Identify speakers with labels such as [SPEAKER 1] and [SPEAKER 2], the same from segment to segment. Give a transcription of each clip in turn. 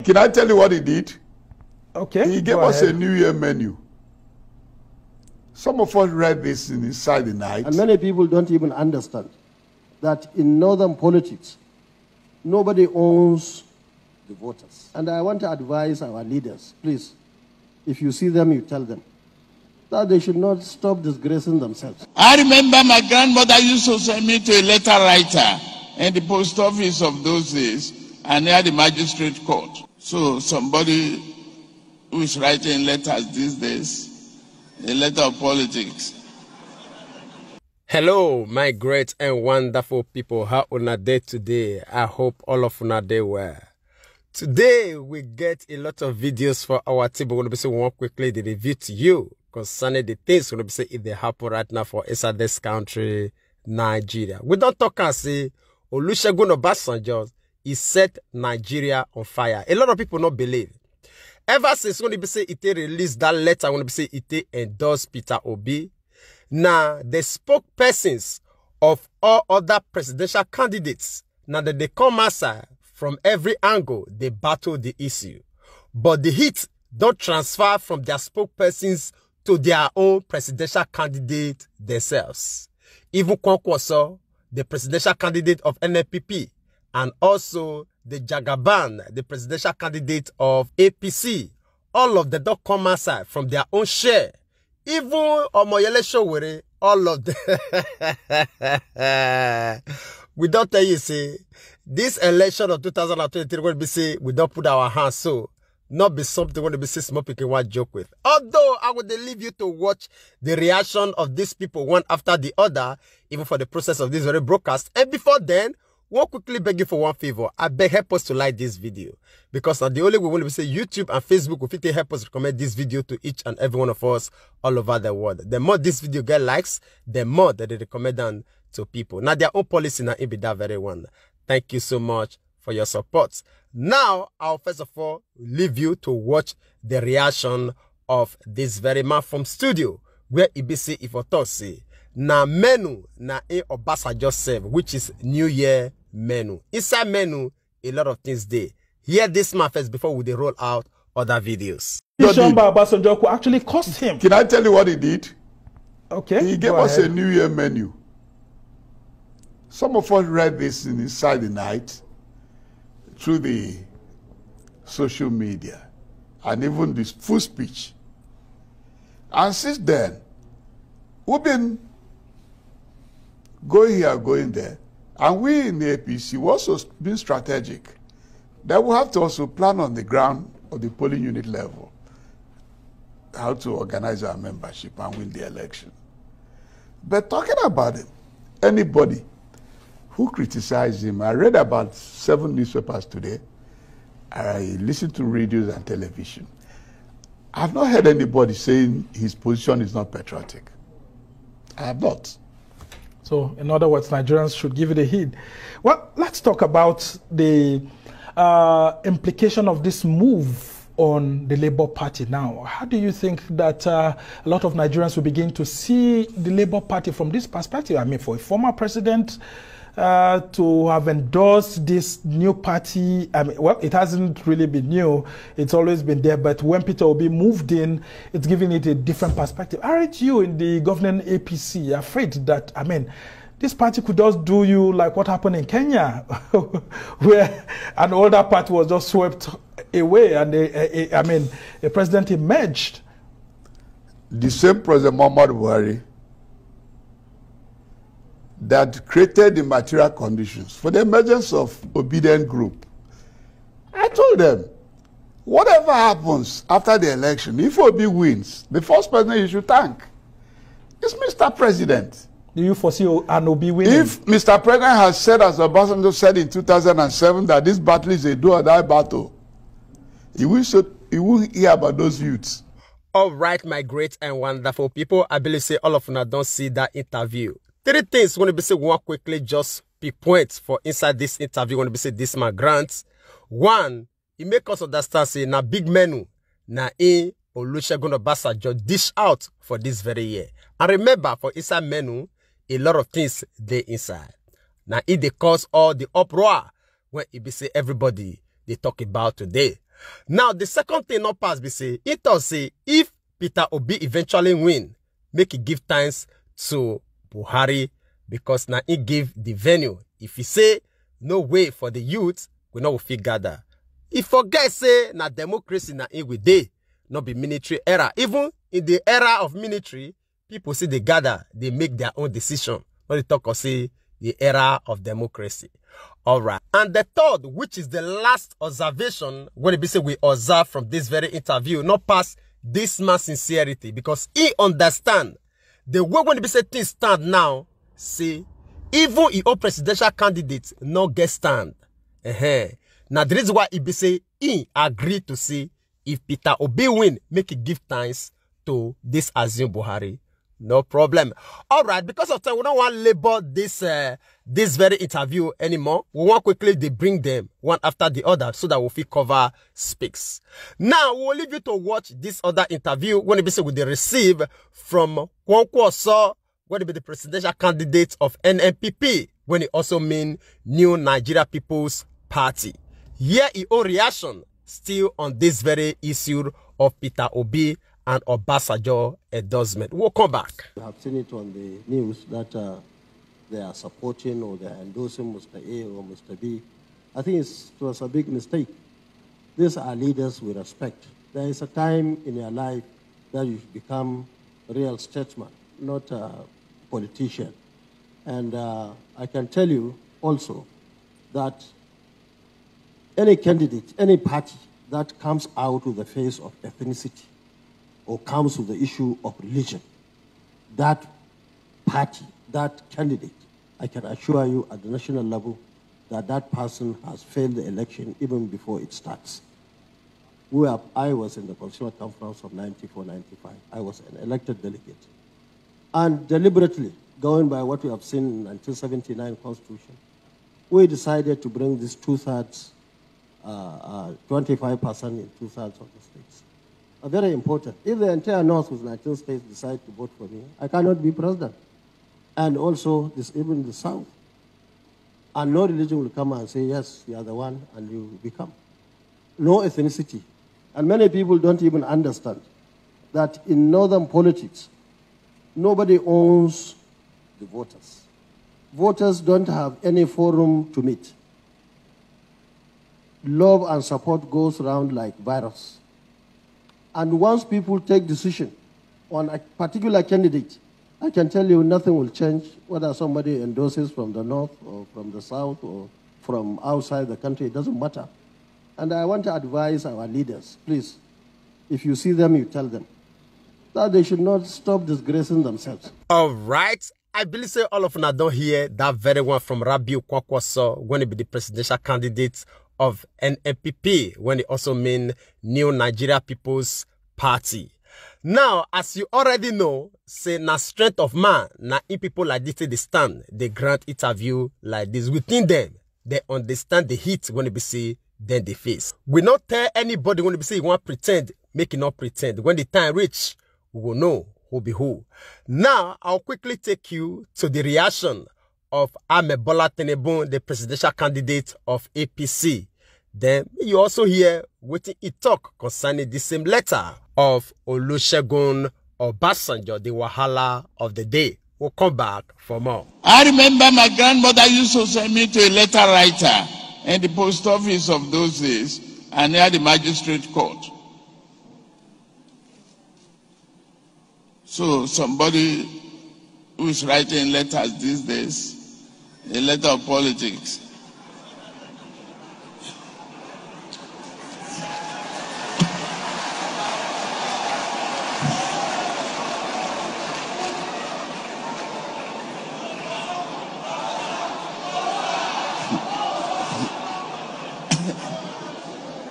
[SPEAKER 1] Can I tell you what he did?
[SPEAKER 2] Okay.
[SPEAKER 1] He gave us a New Year menu. Some of us read this inside the night.
[SPEAKER 3] And many people don't even understand that in northern politics, nobody owns the voters. And I want to advise our leaders, please, if you see them, you tell them that they should not stop disgracing themselves.
[SPEAKER 4] I remember my grandmother used to send me to a letter writer in the post office of those days and near the magistrate court. So somebody who is writing letters these days, a letter of politics.
[SPEAKER 5] Hello, my great and wonderful people. How una day today? I hope all of una day well. Today, we get a lot of videos for our team. We're going to be saying one quickly the review to you concerning the things we're going to be saying if they happen right now for inside this country, Nigeria. We don't talk and say Olusegun Obasanjo, he set Nigeria on fire. A lot of people don't believe. Ever since when they say it released that letter, when they say it endorsed Peter Obi, now the spokespersons of all other presidential candidates, now that they come outside from every angle, they battle the issue. But the heat don't transfer from their spokespersons to their own presidential candidate themselves. Even Kwankwaso, the presidential candidate of NPP, and also the Jagaban, the presidential candidate of APC, all of them don't come outside from their own share. Even Omoyele Sowore, all of them. We don't tell you, say, this election of 2023 will be say, we don't put our hands so, not be something going to be say small people want joke with. Although I would leave you to watch the reaction of these people one after the other, even for the process of this very broadcast. And before then, we'll quickly beg you for one favor. I beg help us to like this video. Because the only way we will say YouTube and Facebook will fit help us recommend this video to each and every one of us all over the world. The more this video get likes, the more that they recommend them to people. Now their own policy now it be that very one. Thank you so much for your support. Now, I'll first of all leave you to watch the reaction of this very man from studio, where he be say if I talk say na menu na Obasanjo serve, which is New Year menu. Inside menu, a lot of things there. Hear this man first before we roll out other videos.
[SPEAKER 2] Obasanjo could actually cost him.
[SPEAKER 1] Can I tell you what he did?
[SPEAKER 2] Okay.
[SPEAKER 1] He gave us a New Year menu. Some of us read this inside the night through the social media and even this full speech. And since then, we've been going here, going there. And we in the APC, we also been strategic. That we have to also plan on the ground of the polling unit level how to organize our membership and win the election. But talking about it, anybody who criticized him, I read about 7 newspapers today. I listened to radios and television. I've not heard anybody saying his position is not patriotic. I have not.
[SPEAKER 2] So, in other words, Nigerians should give it a heed. Well, let's talk about the implication of this move on the Labour Party now. How do you think that a lot of Nigerians will begin to see the Labour Party from this perspective? I mean, for a former president to have endorsed this new party, I mean, well, it hasn't really been new. It's always been there. But when Peter Obi moved in, it's giving it a different perspective. Aren't you in the governing APC afraid that, I mean, this party could just do you like what happened in Kenya, where an older party was just swept away and a president emerged?
[SPEAKER 1] The same President Muhammad Buhari that created the material conditions for the emergence of obedient group. I told them, whatever happens after the election, if Obi wins, the first president you should thank is Mr. President.
[SPEAKER 2] Do you foresee an Obi winning?
[SPEAKER 1] If Mr. President has said, as Obasanjo said in 2007, that this battle is a do or die battle, he will hear about those youths.
[SPEAKER 5] All right, my great and wonderful people. I believe say all of you don't see that interview. 3 things want to be say one quickly, just pick points for inside this interview. Want to be say this man grants. 1, he make us understand say na big menu na Olusegun Obasanjo dish out for this very year. And remember, for inside menu, a lot of things they inside. Now it they cause all the uproar when it be say everybody they talk about today. Now, the second thing not pass, be say, it does say, if Peter Obi eventually win, make it give thanks to Buhari, because now he give the venue. If he say, no way for the youth, we know we gather. If forget say, na democracy na in we day, not be military era. Even in the era of military, people say they gather, they make their own decision. When they talk or say, the era of democracy. All right. And the third, which is the last observation, when it be say we observe from this very interview, not past this man's sincerity, because he understand the way when it be say things stand now, say, even if all presidential candidates not get stand. Now, the reason why he be say, he agree to say, if Peter Obi win, make it give thanks to this Azim Buhari. No problem. All right, because of time, we don't want to labor this this very interview anymore. We want quickly they bring them one after the other so that we will cover speaks. Now, we'll leave you to watch this other interview when it be say we receive from Kwankwo So, when it be the presidential candidate of NNPP, when it also mean New Nigeria People's Party. Here, his own reaction still on this very issue of Peter Obi and Obasanjo endorsement. We'll come back.
[SPEAKER 3] We have seen it on the news that they are supporting or they are endorsing Mr. A or Mr. B. I think it was a big mistake. These are leaders we respect. There is a time in your life that you become a real statesman, not a politician. And I can tell you also that any candidate, any party that comes out with the face of ethnicity or comes with the issue of religion, that party, that candidate, I can assure you at the national level that that person has failed the election even before it starts. I was in the Constitutional Conference of 94-95. I was an elected delegate. And deliberately, going by what we have seen in the 1979 Constitution, we decided to bring this 2/3, 25% in 2/3 of the states. Very important. If the entire North with 19 states decide to vote for me, I cannot be president. And also, even the South. And no religion will come and say, yes, you are the one, and you become. No ethnicity. And many people don't even understand that in northern politics, nobody owns the voters. Voters don't have any forum to meet. Love and support goes around like virus. And once people take decision on a particular candidate, I can tell you nothing will change, whether somebody endorses from the north or from the south or from outside the country, it doesn't matter. And I want to advise our leaders, please, if you see them, you tell them that they should not stop disgracing themselves.
[SPEAKER 5] All right. I believe say all of you don't hear that very one from Rabiu Kwankwo So, going to be the presidential candidate of NNPP, when it also mean New Nigeria People's Party. Now, as you already know, say na strength of man, na in people like this they stand, they grant interview like this. Within them, they understand the heat when they be say, then they face. We not tell anybody when they be say you want pretend, make it not pretend. When the time reach, we will know who be who. Now, I'll quickly take you to the reaction of Bola Tinubu, the presidential candidate of APC. Then you also hear what he talk concerning the same letter of Olusegun Obasanjo, the Wahala of the day. We'll come back for more.
[SPEAKER 4] I remember my grandmother used to send me to a letter writer in the post office of those days and near the magistrate court. So somebody who is writing letters these days, a letter of politics.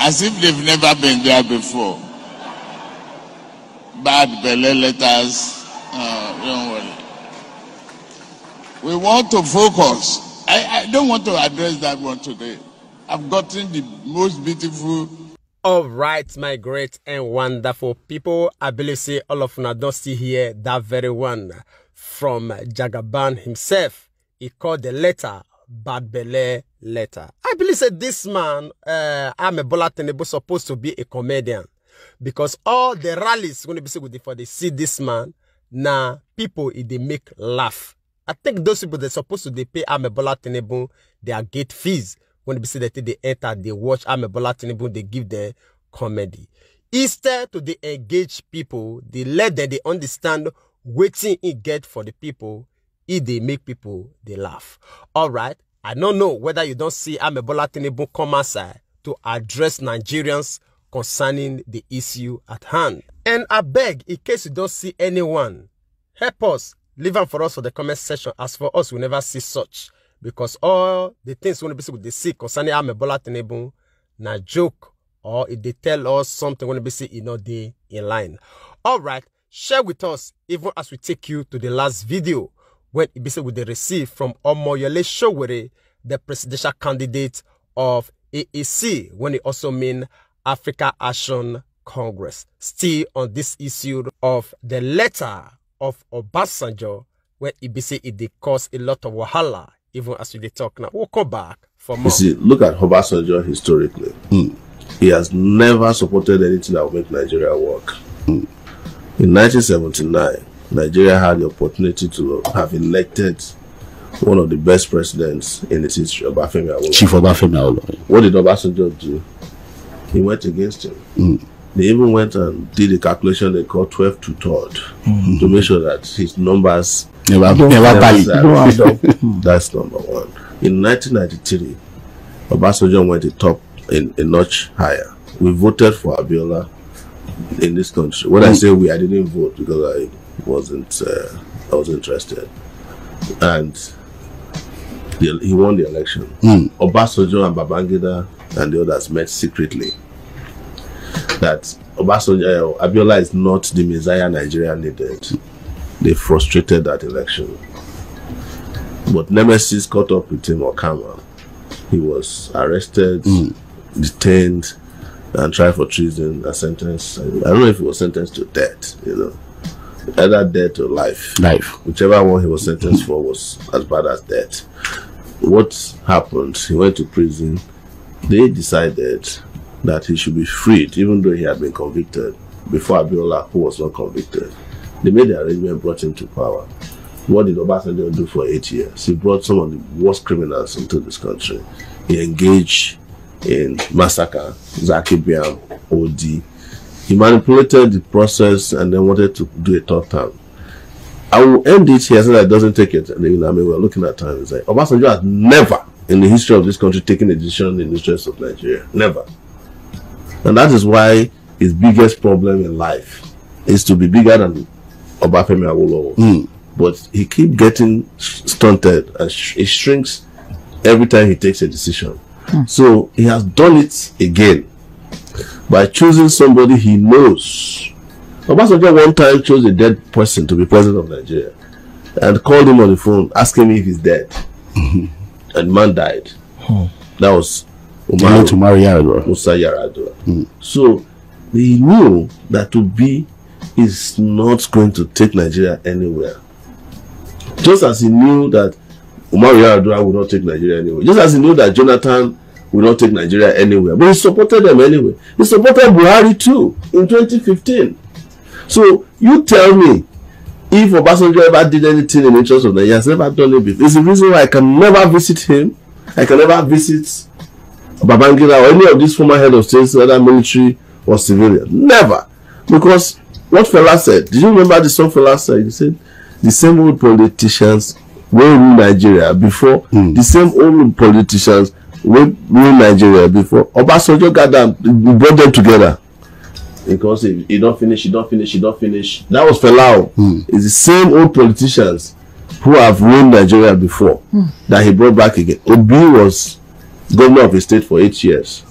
[SPEAKER 4] As if they've never been there before. Bad belly letters, don't worry. We want to focus. I don't want to address that one today. I've gotten the most beautiful.
[SPEAKER 5] All right, my great and wonderful people. I believe say all of you don't see here that very one from Jagaban himself. He called the letter bad belle letter. I believe that this man, Bola Tinubu, supposed to be a comedian, because all the rallies when they see this man, now people they make laugh. I think those people they're supposed to they pay Bola Tinubu their gate fees when they see that they enter, they watch Bola Tinubu, they give them comedy. Instead to they engage people, they let them they understand waiting it get for the people. If they make people they laugh. All right. I don't know whether you don't see Bola Tinubu come outside to address Nigerians concerning the issue at hand. And I beg, in case you don't see anyone, help us, leave them for us for the comment section. As for us, we never see such, because all the things when they see concerning Bola Tinubu, na joke, or if they tell us something when they see they in line. All right, share with us even as we take you to the last video, when it be with the receive from Omoyele Sowore, the presidential candidate of AAC, when it also mean Africa Action Congress. Still on this issue of the letter of Obasanjo, where it be say it they cause a lot of wahala, even as we talk now. We'll come back for more.
[SPEAKER 6] You see, look at Obasanjo historically. He has never supported anything that will make Nigeria work. In 1979, Nigeria had the opportunity to have elected one of the best presidents in its history, Obafemi Awolowo.
[SPEAKER 7] Chief Obafemi Awolowo.
[SPEAKER 6] What did Obasanjo do? He went against him. They even went and did a calculation they called 12 to 3rd to make sure that his numbers never tally. That's number one. In 1993, Obasanjo went a notch higher. We voted for Abiola in this country. When I say we, I didn't vote because I wasn't interested, and he won the election. Obasanjo and Babangida and the others met secretly that Abiola is not the Messiah Nigeria needed. They frustrated that election, but Nemesis caught up with him, Okama. He was arrested, detained, and tried for treason and sentenced. I don't know if he was sentenced to death, either death or life. Whichever one he was sentenced for was as bad as death. What happened? He went to prison. They decided that he should be freed, even though he had been convicted before Abiola, who was not convicted. They made the arrangement and brought him to power. What did Obasanjo do for 8 years? He brought some of the worst criminals into this country. He engaged in massacre, Zaki Biam, OD. He manipulated the process and then wanted to do a third term. I will end it here so that it doesn't take it. We're looking at time. It's like Obasanjo has never in the history of this country taken a decision in the interest of Nigeria. Never. And that is why his biggest problem in life is to be bigger than Obafemi Awolowo. But he keeps getting stunted and he shrinks every time he takes a decision. So he has done it again by choosing somebody he knows. Obasanjo one time chose a dead person to be president of Nigeria and called him on the phone asking me if he's dead. And the man died. That was Musa Yar'Adua. So he knew that to be is not going to take Nigeria anywhere. Just as he knew that Umar Yar'Adua would not take Nigeria anywhere. Just as he knew that Jonathan would not take Nigeria anywhere. But he supported them anyway. He supported Buhari too in 2015. So you tell me, if Obasanjo ever did anything in the interest of Nigeria, he has never done it before. It's the reason why I can never visit him. I can never visit Babangida or any of these former head of states, whether military or civilian. Never. Because what Fela said, did you remember the song Fela said? He said, the same old politicians will rule Nigeria before, the same old politicians will rule Nigeria before. Obasanjo got them, we brought them together. Because he don't finish. That was Fela. It's the same old politicians who have ruled Nigeria before that he brought back again. Obi was governor of a state for 8 years.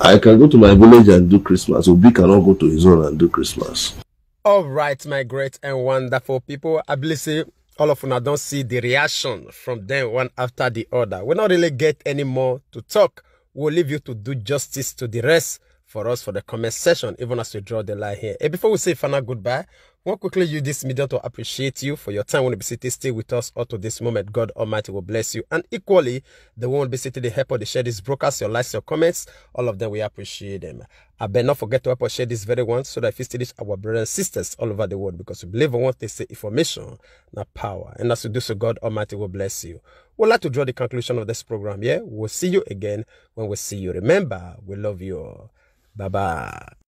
[SPEAKER 6] I can go to my village and do Christmas. Obi cannot go to his own and do Christmas.
[SPEAKER 5] All right, my great and wonderful people. I believe say all of you don't see the reaction from them one after the other. We not really get any more to talk. We'll leave you to do justice to the rest for us for the comment section, even as we draw the line here. And before we say final goodbye, I want quickly use this medium to appreciate you for your time when you be sitting still with us up to this moment. God Almighty will bless you. And equally, the one will be sitting the help or the share this broadcast, your likes, your comments, all of them, we appreciate them. I better not forget to help us share this very one so that if you still reach our brothers and sisters all over the world, because we believe in what they say, information, not power. And as we do so, God Almighty will bless you. We'd like to draw the conclusion of this program here. We'll see you again when we see you. Remember, we love you all. Bye-bye.